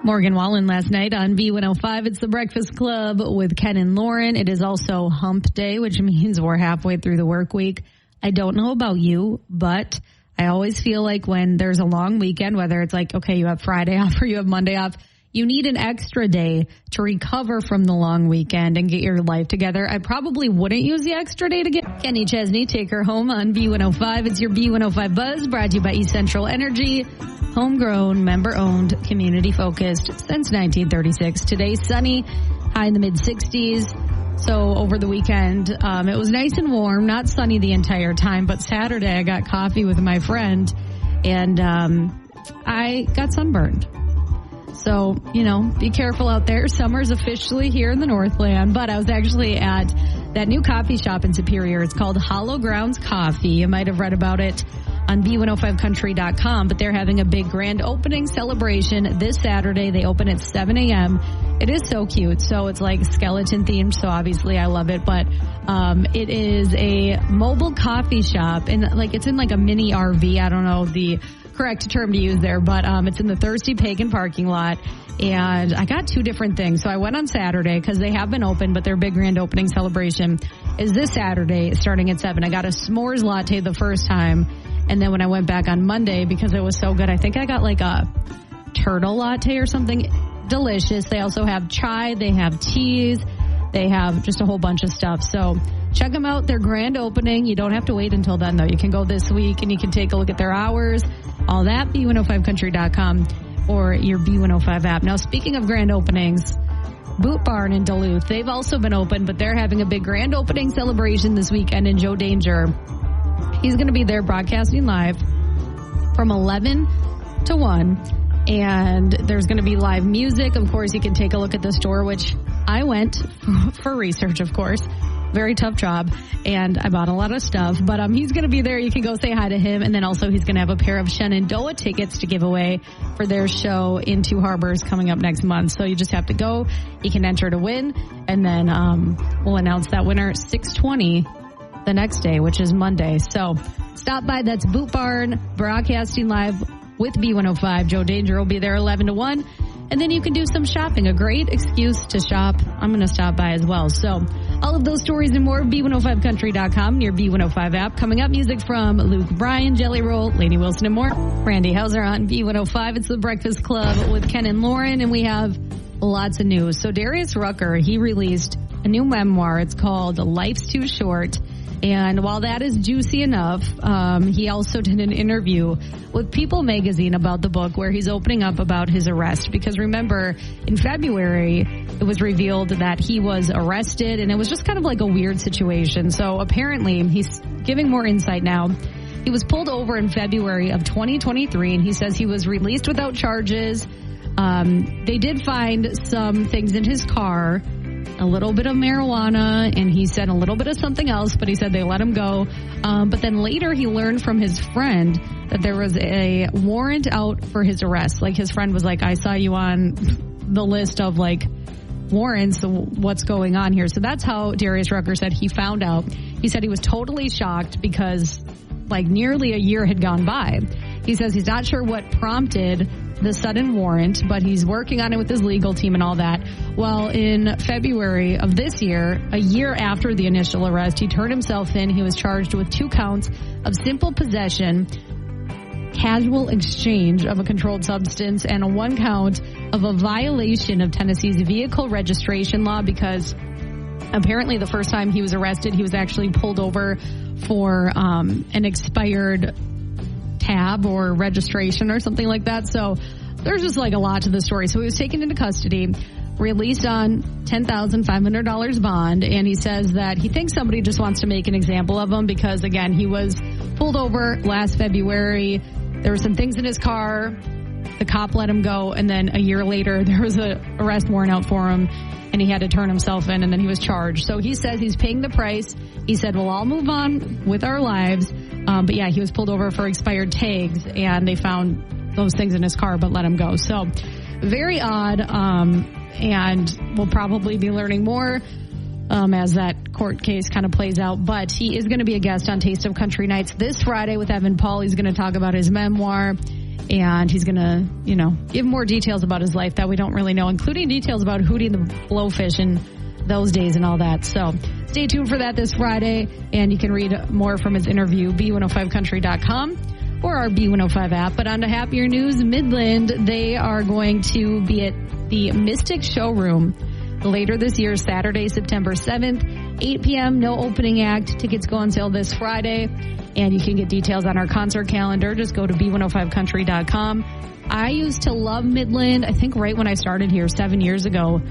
Morgan Wallen last night on B105. It's the Breakfast Club with Ken and Lauren. It is also hump day, which means we're halfway through the work week. I don't know about you, but I always feel like when there's a long weekend, whether it's like, okay, you have Friday off or you have Monday off, you need an extra day to recover from the long weekend and get your life together. I probably wouldn't use the extra day to get Kenny Chesney. Take her home on B105. It's your B105 Buzz, brought to you by East Central Energy. Homegrown, member-owned, community-focused since 1936. Today, sunny, high in the mid-60s. So over the weekend, it was nice and warm, not sunny the entire time, but Saturday I got coffee with my friend, and I got sunburned. So, be careful out there. Summer's officially here in the Northland, but I was actually at that new coffee shop in Superior. It's called Hollow Grounds Coffee. You might have read about it on B105country.com, but they're having a big grand opening celebration this Saturday. They open at 7 a.m. It is so cute. So it's like skeleton themed. So obviously I love it, but it is a mobile coffee shop, and it's in like a mini RV. I don't know the correct term to use there, but it's in the Thirsty Pagan parking lot, and I got two different things. So I went on Saturday because they have been open, but their big grand opening celebration is this Saturday starting at 7. I got a s'mores latte the first time, and then when I went back on Monday, because it was so good, I think I got like a turtle latte or something. Delicious. They also have chai, they have teas, they have just a whole bunch of stuff. So check them out. Their grand opening. You don't have to wait until then, though. You can go this week and you can take a look at their hours. All that, B105country.com or your B105 app. Now, speaking of grand openings, Boot Barn in Duluth, they've also been open, but they're having a big grand opening celebration this weekend, and Joe Danger, he's going to be there broadcasting live from 11 to 1, and there's going to be live music. Of course, you can take a look at the store, which I went for research, of course. Very tough job, and I bought a lot of stuff, but he's going to be there. You can go say hi to him, and then also he's going to have a pair of Shenandoah tickets to give away for their show in Two Harbors coming up next month. So you just have to go. You can enter to win, and then we'll announce that winner at 6:20 the next day, which is Monday. So stop by. That's Boot Barn broadcasting live with B105. Joe Danger will be there 11 to 1. And then you can do some shopping. A great excuse to shop. I'm going to stop by as well. So all of those stories and more, B105country.com, your B105 app. Coming up, music from Luke Bryan, Jelly Roll, Lainey Wilson, and more. Randy Hauser on B105. It's the Breakfast Club with Ken and Lauren, and we have lots of news. So Darius Rucker, he released a new memoir. It's called Life's Too Short. And while that is juicy enough, he also did an interview with People magazine about the book, where he's opening up about his arrest. Because remember, in February, it was revealed that he was arrested, and it was just kind of like a weird situation. So apparently, he's giving more insight now. He was pulled over in February of 2023, and he says he was released without charges. They did find some things in his car, a little bit of marijuana, and he said a little bit of something else, but he said they let him go. But then later he learned from his friend that there was a warrant out for his arrest. Like, his friend was like, I saw you on the list of like warrants, what's going on here? So that's how Darius Rucker said he found out. He said he was totally shocked because like nearly a year had gone by. He says he's not sure what prompted the sudden warrant, but he's working on it with his legal team and all that. Well, in February of this year, a year after the initial arrest, he turned himself in. He was charged with 2 counts of simple possession, casual exchange of a controlled substance, and a 1 count of a violation of Tennessee's vehicle registration law, because apparently the first time he was arrested, he was actually pulled over for an expired tab or registration or something like that. So there's just like a lot to the story. So he was taken into custody, released on $10,500 bond, and he says that he thinks somebody just wants to make an example of him because, again, he was pulled over last February. There were some things in his car. The cop let him go, and then a year later there was an arrest warrant out for him, and he had to turn himself in, and then he was charged. So he says he's paying the price. He said, we'll all move on with our lives. But yeah, he was pulled over for expired tags, and they found those things in his car but let him go. So very odd, and we'll probably be learning more as that court case kind of plays out. But he is going to be a guest on Taste of Country Nights this Friday with Evan Paul. He's going to talk about his memoir. And he's going to, give more details about his life that we don't really know, including details about Hootie and the Blowfish and those days and all that. So stay tuned for that this Friday. And you can read more from his interview, B105country.com or our B105 app. But on to happier news, Midland, they are going to be at the Mystic Showroom later this year, Saturday, September 7th, 8 p.m., no opening act. Tickets go on sale this Friday. And you can get details on our concert calendar. Just go to B105country.com. I used to love Midland. I think right when I started here 7 years ago,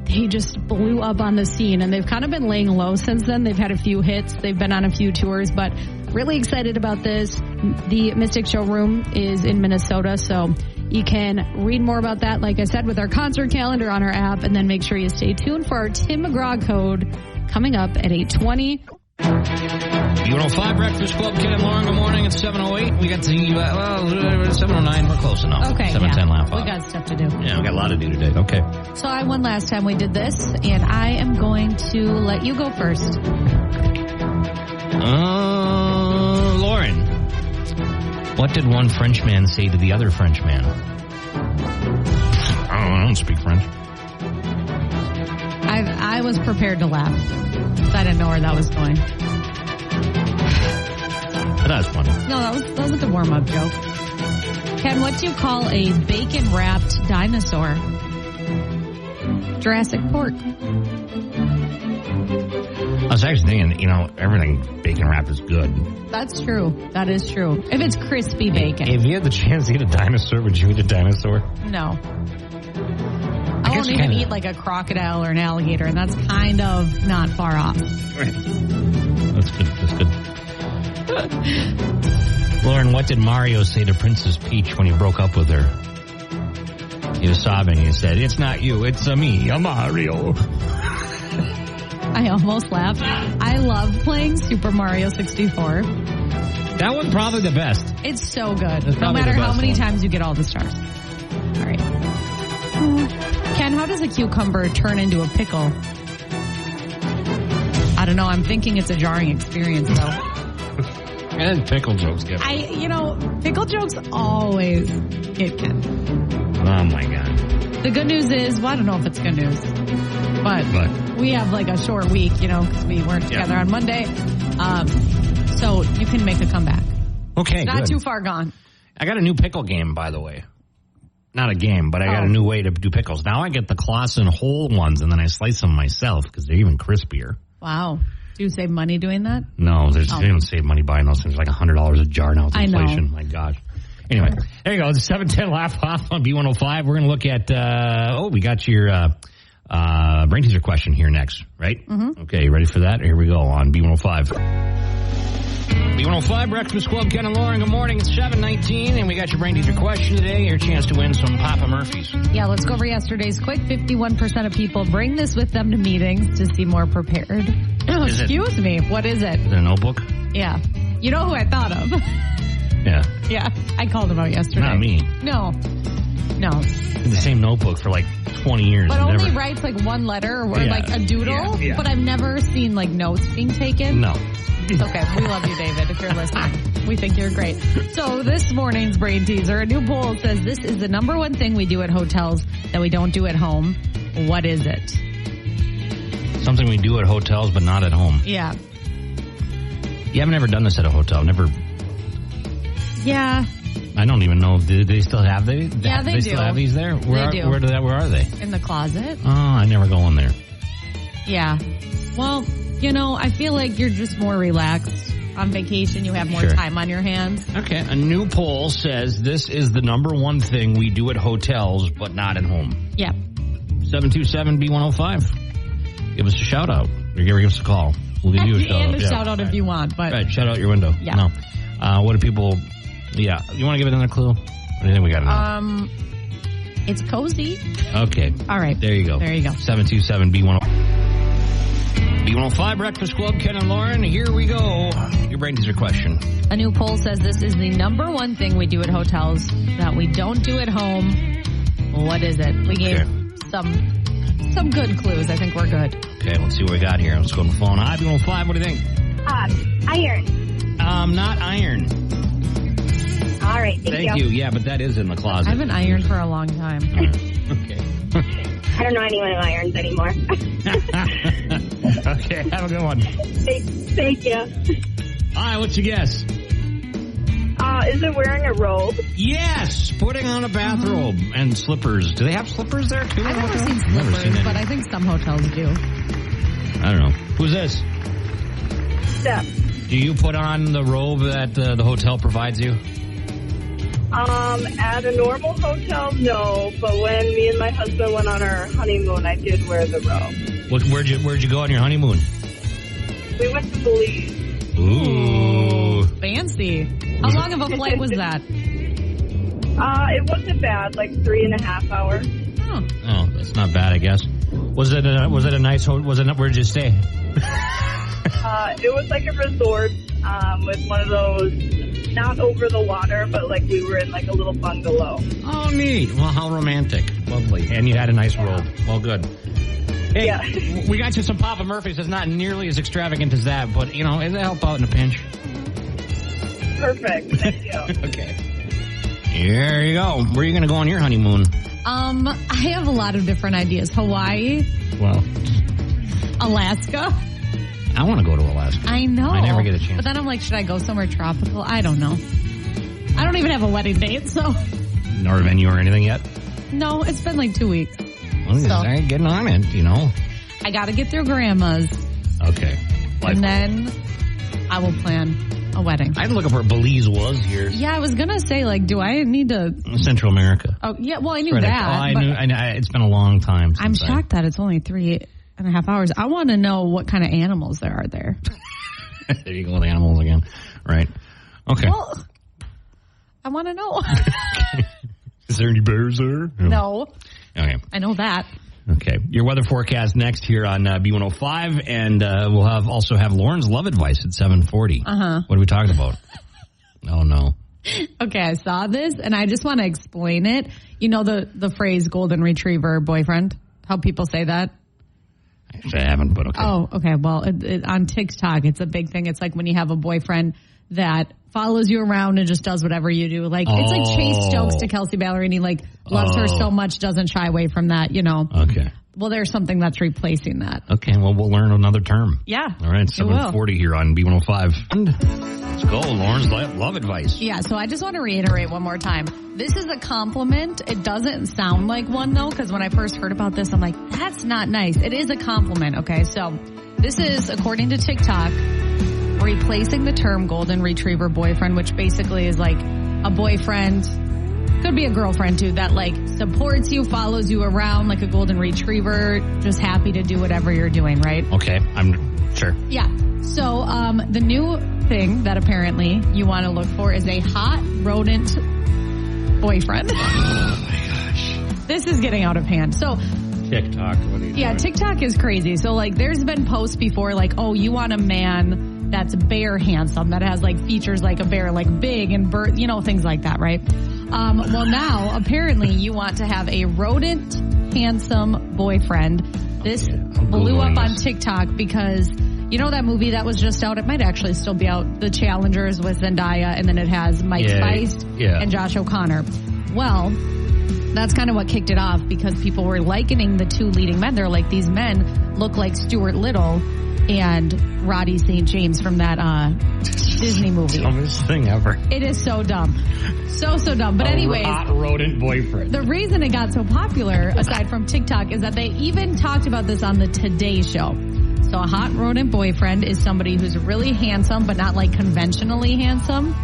they just blew up on the scene. And they've kind of been laying low since then. They've had a few hits. They've been on a few tours. But really excited about this. The Mystic Showroom is in Minnesota. So you can read more about that, like I said, with our concert calendar on our app. And then make sure you stay tuned for our Tim McGraw code coming up at 8:20. B105 Breakfast Club, Ken and Lauren, good morning. It's 7:08. We got the, 7:09. We're close enough. Okay, 7:10 laugh we got stuff to do. Yeah, we got a lot to do today. Okay. So I won last time we did this, and I am going to let you go first. Lauren, what did one Frenchman say to the other Frenchman? I don't speak French. I was prepared to laugh. I didn't know where that was going. That was funny. No, that was a good warm-up joke. Ken, what do you call a bacon-wrapped dinosaur? Jurassic Park. I was actually thinking, everything bacon-wrapped is good. That's true. That is true. If it's crispy bacon. If you had the chance to eat a dinosaur, would you eat a dinosaur? No. I won't even eat like a crocodile or an alligator, and that's kind of not far off. Right. That's good. Lauren, what did Mario say to Princess Peach when he broke up with her? He was sobbing. He said, "It's not you, it's me, I'm Mario." I almost laughed. I love playing Super Mario 64. That one's probably the best. It's so good. No matter how many times you get all the stars. All right. Ken, how does a cucumber turn into a pickle? I don't know. I'm thinking it's a jarring experience, though. And pickle jokes get pickle jokes always get Ken. Oh, my God. The good news is, I don't know if it's good news, but we have like a short week, because we weren't together on Monday. So you can make a comeback. Okay, Not too far gone. I got a new pickle game, by the way. Not a game, but I got a new way to do pickles. Now I get the Claussen whole ones, and then I slice them myself because they're even crispier. Wow. Do you save money doing that? No, they don't save money buying those things. Like $100 a jar now. It's inflation. I know. My gosh. Anyway, there you go. It's 7:10 Laugh Off on B105. We're going to look at, we got your brain teaser question here next, right? Mm-hmm. Okay, you ready for that? Here we go on B105. B105 Breakfast Club, Ken and Lauren. Good morning. It's 7:19, and we got your brain teaser question today. Your chance to win some Papa Murphy's. Yeah, let's go over yesterday's quick. 51% of people bring this with them to meetings to seem more prepared. Excuse me. What is it? Is it a notebook? Yeah. You know who I thought of? Yeah. Yeah. I called him out yesterday. Not me. No. In the same notebook for like 20 years. But only writes like one letter or like a doodle. Yeah. But I've never seen like notes being taken. No. It's okay. We love you, David, if you're listening. We think you're great. So this morning's brain teaser, a new poll says this is the number one thing we do at hotels that we don't do at home. What is it? Something we do at hotels but not at home. Yeah. Yeah, I've never done this at a hotel. Never. Yeah. I don't even know. Do they still have these? Yeah, they do. They still have these there? Where are they? In the closet. Oh, I never go in there. Yeah. Well, I feel like you're just more relaxed. On vacation, you have more time on your hands. Okay. A new poll says this is the number one thing we do at hotels, but not at home. Yep. 727-B105. Give us a shout out. Or give us a call. We'll give you a shout out. And a shout out if you want. But right. Shout out your window. Yeah. No. What do people... Yeah. You want to give it another clue? What do you think we got to know? It's cozy. Okay. All right. There you go. 727-B105. B105 Breakfast Club, Ken and Lauren. Here we go. Your brain teaser question. A new poll says this is the number one thing we do at hotels that we don't do at home. What is it? We gave some good clues. I think we're good. Okay, let's see what we got here. Let's go on the phone. Hi, B105. What do you think? Iron. Not iron. All right, thank you. Yeah, but that is in the closet. I haven't ironed for a long time. Okay. I don't know anyone who irons anymore. Okay, have a good one. Thank you. All right, what's your guess? Is it wearing a robe? Yes, putting on a bathrobe and slippers. Do they have slippers there too? I've never seen slippers, but I think some hotels do. I don't know. Who's this? Steph. Do you put on the robe that the hotel provides you? At a normal hotel, no. But when me and my husband went on our honeymoon, I did wear the robe. Where'd you go on your honeymoon? We went to Belize. Ooh. Fancy. How long of a flight was that? It wasn't bad, like 3.5 hours. Oh, that's not bad, I guess. Was it a nice hotel? Where'd you stay? It was like a resort with one of those, not over the water, but like we were in like a little bungalow. Oh, neat. Well, how romantic. Lovely. And you had a nice robe. Well, good. Hey, yeah. We got you some Papa Murphy's. It's not nearly as extravagant as that, but, it'll help out in a pinch. Perfect. Thank you. Okay. There you go. Where are you going to go on your honeymoon? I have a lot of different ideas. Hawaii. Well. Alaska. I want to go to Alaska. I know. I never get a chance. But then I'm like, should I go somewhere tropical? I don't know. I don't even have a wedding date, so. Nor a venue or anything yet? No, it's been like 2 weeks. Well, so. Getting on it, I got to get through grandma's. Okay. And then I will plan a wedding. I had to look up where Belize was here. Yeah, I was going to say, do I need to... Central America. Oh, yeah, well, I knew that. I knew. It's been a long time since I'm shocked that it's only 3.5 hours. I want to know what kind of animals there are there. There you go with animals again. Right. Okay. Well, I want to know. Is there any bears there? No. Okay. I know that. Okay. Your weather forecast next here on B105, and we'll also have Lauren's love advice at 7:40. What are we talking about? Oh, no. Okay, I saw this, and I just want to explain it. You know the phrase golden retriever boyfriend? How people say that? Actually, I haven't, but okay. Oh, okay. Well, on TikTok, it's a big thing. It's like when you have a boyfriend that follows you around and just does whatever you do. It's like Chase Stokes to Kelsey Ballerini, loves her so much, doesn't shy away from that, Okay. Well, there's something that's replacing that. Okay, well, we'll learn another term. Yeah. All right, 7:40 here on B105. Let's go, Lauren's love advice. Yeah, so I just want to reiterate one more time. This is a compliment. It doesn't sound like one, though, because when I first heard about this, I'm like, that's not nice. It is a compliment, okay? So this is, according to TikTok, replacing the term golden retriever boyfriend, which basically is like a boyfriend, could be a girlfriend too, that supports you, follows you around like a golden retriever, just happy to do whatever you're doing, right? Okay, I'm sure. Yeah. So the new thing that apparently you want to look for is a hot rodent boyfriend. Oh my gosh. This is getting out of hand. So TikTok. Yeah, TikTok is crazy. So there's been posts before oh, you want a man that's bear handsome, that has features like a bear, big and bird, things like that, right? Well, now apparently you want to have a rodent handsome boyfriend. This blew up on TikTok because that movie that was just out, it might actually still be out, The Challengers with Zendaya, and then it has Mike Feist and Josh O'Connor. Well, that's kind of what kicked it off because people were likening the two leading men. They're like, these men look like Stuart Little and Roddy St. James from that Disney movie. Dumbest thing ever. It is so dumb. So dumb. But anyways, hot rodent boyfriend. The reason it got so popular, aside from TikTok, is that they even talked about this on the Today Show. So a hot rodent boyfriend is somebody who's really handsome, but not conventionally handsome.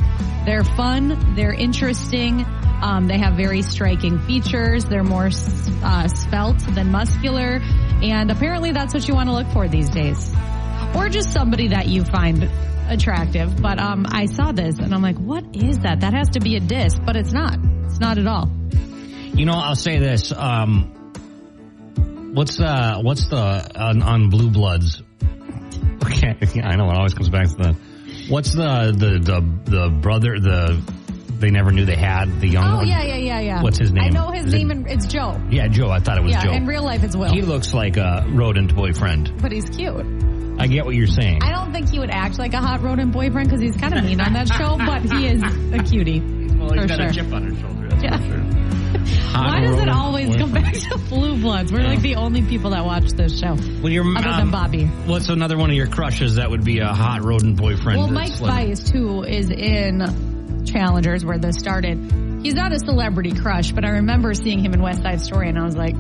They're fun. They're interesting. They have very striking features. They're more svelte than muscular. And apparently that's what you want to look for these days. Or just somebody that you find attractive. But I saw this and I'm like, what is that? That has to be a diss. But it's not. It's not at all. I'll say this. What's the on Blue Bloods? Okay, I know it always comes back to that. What's the brother, they never knew they had, the young one? Oh, yeah. What's his name? I know his name, and it's Joe. Yeah, Joe. I thought it was Joe. Yeah, in real life it's Will. He looks like a rodent boyfriend. But he's cute. I get what you're saying. I don't think he would act like a hot rodent boyfriend because he's kind of mean on that show, but he is a cutie. Well, he's got a chip on his shoulder. That's for sure. Why does it always come back to Blue Bloods? We're like the only people that watch this show. Well, other than Bobby. What's another one of your crushes that would be a hot rodent boyfriend? Well, Mike Feist, who is in Challengers, where this started, he's not a celebrity crush, but I remember seeing him in West Side Story, and I was like,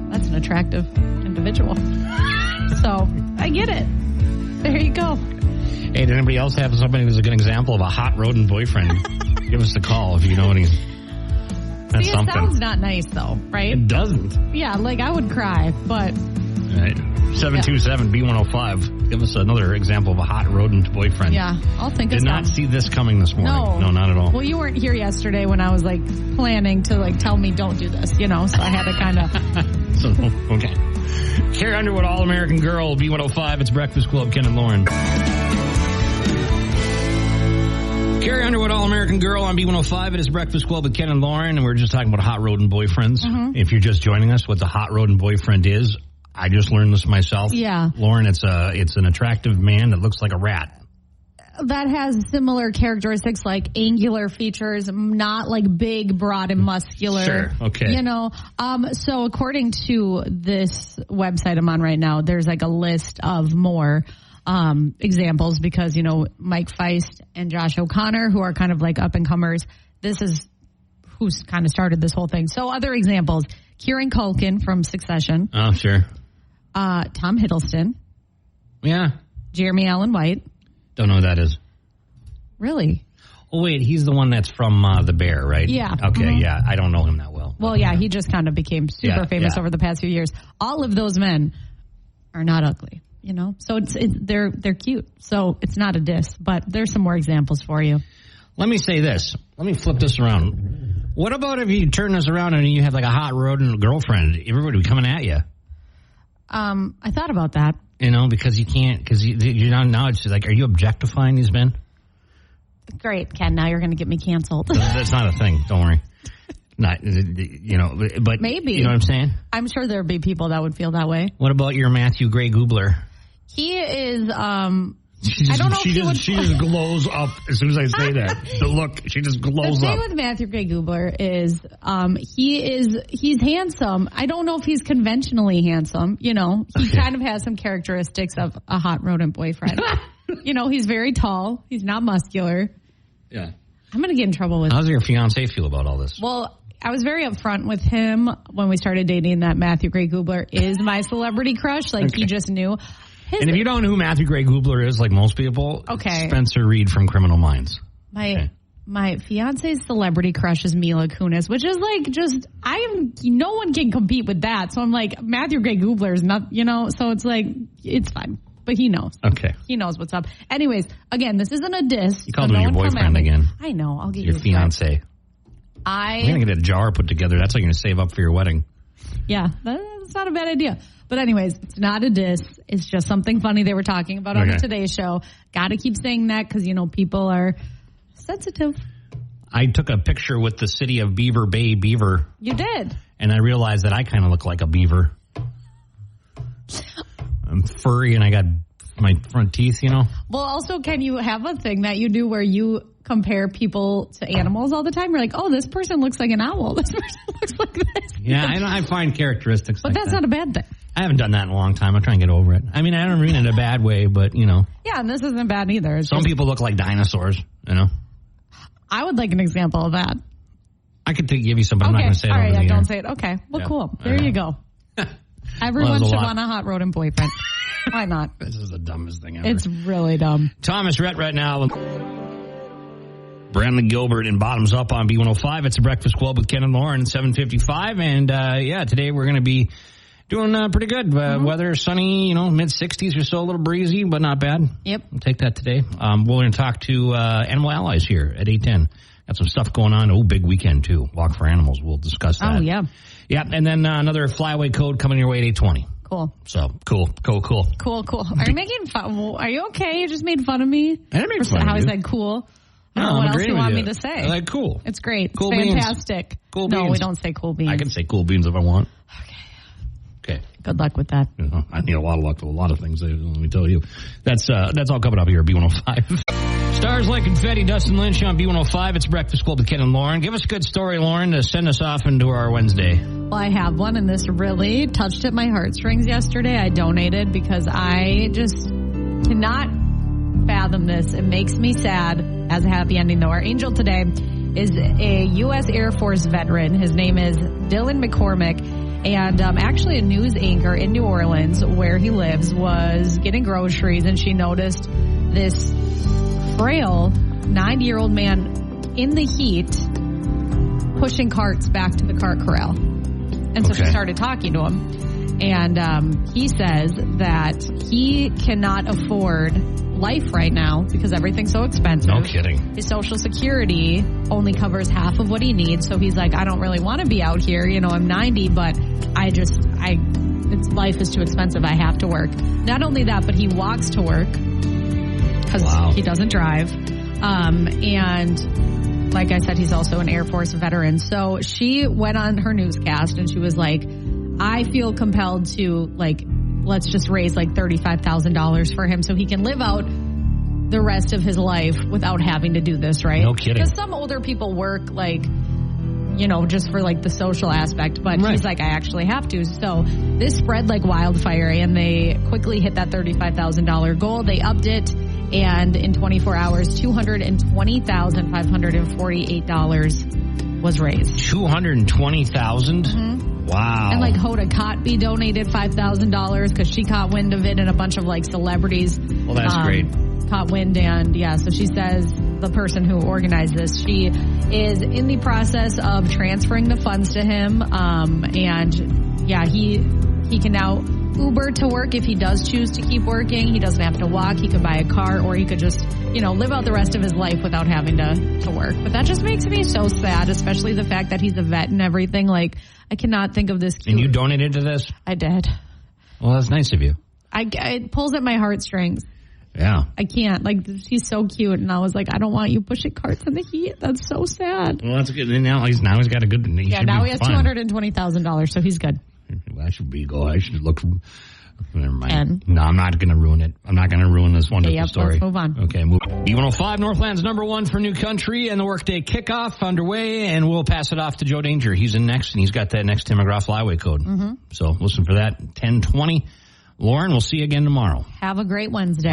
that's an attractive individual. So, I get it. There you go. Hey, did anybody else have somebody who's a good example of a hot rodent boyfriend? Give us a call if you know any. That's See, it something. sounds not nice, though, right? It doesn't. Yeah, like I would cry, but... All right. 727-B105. Give us another example of a hot rodent boyfriend. Yeah, I'll think of Did not see this coming this morning. No, not at all. Well, you weren't here yesterday when I was like planning to like tell me don't do this, you know, so I had to kind of... So, okay. Carrie Underwood, All-American Girl, B105. It's Breakfast Club, Ken and Lauren. Carrie Underwood, All-American Girl on B105. It is Breakfast Club with Ken and Lauren, and we're just talking about hot rodent boyfriends. Mm-hmm. If you're just joining us, what the hot rodent boyfriend is, I just learned this myself. Yeah. Lauren, it's an attractive man that looks like a rat. That has similar characteristics like angular features, not like big, broad, and muscular. Sure, okay. You know, so according to this website I'm on right now, there's like a list of more examples because, you know, Mike Feist and Josh O'Connor, who are kind of like up-and-comers, this is who's kind of started this whole thing. So other examples, Kieran Culkin from Succession. Oh, sure. Tom Hiddleston. Yeah. Jeremy Allen White. Don't know who that is. Really? Oh, wait, he's the one that's from The Bear, right? Yeah. Okay, mm-hmm. Yeah. I don't know him that well. Well, yeah, he just kind of became super famous over the past few years. All of those men are not ugly, you know? So they're cute. So it's not a diss, but there's some more examples for you. Let me say this. Let me flip this around. What about if you turn this around and you have like a hot rodent girlfriend? Everybody would be coming at you. I thought about that. You know, because you can't, because you know, now it's like, are you objectifying these men? Great, Ken. Now you're going to get me canceled. That's not a thing. Don't worry. Not, you know, but maybe. You know what I'm saying? I'm sure there'd be people that would feel that way. What about your Matthew Gray Goobler? He is, I don't know if she just glows up as soon as I say that. The look, she just glows up. The thing with Matthew Gray Goobler is, he's handsome. I don't know if he's conventionally handsome. You know, he kind of has some characteristics of a hot rodent boyfriend. You know, he's very tall. He's not muscular. Yeah. I'm going to get in trouble with. How does your fiance feel about all this? Well, I was very upfront with him when we started dating that Matthew Gray Goobler is my celebrity crush. Like, he just knew. And if you don't know who Matthew Gray Goobler is, like most people, okay. Spencer Reed from Criminal Minds. My fiance's celebrity crush is Mila Kunis, which is like no one can compete with that. So I'm like, Matthew Gray Goobler is not, you know, so it's like, it's fine. But he knows. Okay. He knows what's up. Anyways, again, this isn't a diss. You called him your boyfriend again. I know. I'll get your fiance. I'm going to get a jar put together. That's how you're going to save up for your wedding. Yeah, that's not a bad idea. But anyways, it's not a diss. It's just something funny they were talking about on the Today Show. Got to keep saying that because, you know, people are sensitive. I took a picture with the city of Beaver Bay Beaver. You did. And I realized that I kind of look like a beaver. I'm furry and I got my front teeth, you know. Well, also, can you have a thing that you do where you compare people to animals all the time? You're like, oh, this person looks like an owl. This person looks like this. Yeah, I find characteristics but like that. But that's not a bad thing. I haven't done that in a long time. I'm trying to get over it. I mean, I don't mean it in a bad way, but, you know. Yeah, and this isn't bad either. Some people look like dinosaurs, you know. I would like an example of that. I could give you some, but I'm not going to say it. All right, don't say it. Okay, well, cool. There you go. Everyone should want a hot rodent boyfriend. Why not? This is the dumbest thing ever. It's really dumb. Thomas Rhett right now. Brandon Gilbert and Bottoms Up on B105. It's a Breakfast Club with Ken and Lauren, 7:55. And, today we're going to be doing pretty good. Weather sunny, you know, mid-60s or so, a little breezy, but not bad. Yep. We'll take that today. We're going to talk to Animal Allies here at 8:10. Got some stuff going on. Oh, big weekend, too. Walk for Animals. We'll discuss that. Oh, yeah. Yeah, and then another flyaway code coming your way at 8:20. Cool. So, cool. Cool. Are you making fun? Are you okay? You just made fun of me? I didn't make fun of you. How I said cool. I don't know what else you want me to say. I like cool. It's great. Cool it's fantastic. Beans. Cool beans. No, we don't say cool beans. I can say cool beans if I want. Okay. Good luck with that. You know, I need a lot of luck with a lot of things, let me tell you. That's all coming up here at B105. Stars like confetti, Dustin Lynch on B105. It's Breakfast Club with Ken and Lauren. Give us a good story, Lauren, to send us off into our Wednesday. Well, I have one, and this really touched at my heartstrings yesterday. I donated because I just cannot fathom this. It makes me sad. As a happy ending, though. Our angel today is a U.S. Air Force veteran. His name is Dylan McCormick. And actually a news anchor in New Orleans, where he lives, was getting groceries, and she noticed this frail 90-year-old man in the heat pushing carts back to the cart corral. And so she started talking to him. And he says that he cannot afford life right now because everything's so expensive. No kidding. His Social Security only covers half of what he needs. So he's like, I don't really want to be out here. You know, I'm 90, but life is too expensive. I have to work. Not only that, but he walks to work because he doesn't drive. And like I said, he's also an Air Force veteran. So she went on her newscast and she was like, I feel compelled to, like, let's just raise like $35,000 for him so he can live out the rest of his life without having to do this, right? No kidding. Because some older people work, like, you know, just for like the social aspect, but he's like, I actually have to. So this spread like wildfire, and they quickly hit that $35,000 goal. They upped it, and in 24 hours, $220,548 was raised. $220,000? Mm-hmm. Wow. And like Hoda Kotb donated $5,000 because she caught wind of it, and a bunch of like celebrities. Well, that's great. Caught wind, and so she says the person who organized this, she is in the process of transferring the funds to him. He can now Uber to work if he does choose to keep working. He doesn't have to walk. He could buy a car, or he could just, live out the rest of his life without having to work. But that just makes me so sad, especially the fact that he's a vet and everything. Like, I cannot think of this cute. And you donated to this? I did. Well, that's nice of you. It pulls at my heartstrings. Yeah. I can't. Like, he's so cute. And I was like, I don't want you pushing carts in the heat. That's so sad. Well, that's good. And now he's got a good... now he has $220,000, so he's good. I should look... Never mind. No, I'm not going to ruin it. I'm not going to ruin this wonderful story. Let's move on. Okay, move. B105, Northland's number one for New Country, and the workday kickoff underway, and we'll pass it off to Joe Danger. He's in next, and he's got that next Tim McGraw flyway code. Mm-hmm. So listen for that, 10:20. Lauren, we'll see you again tomorrow. Have a great Wednesday.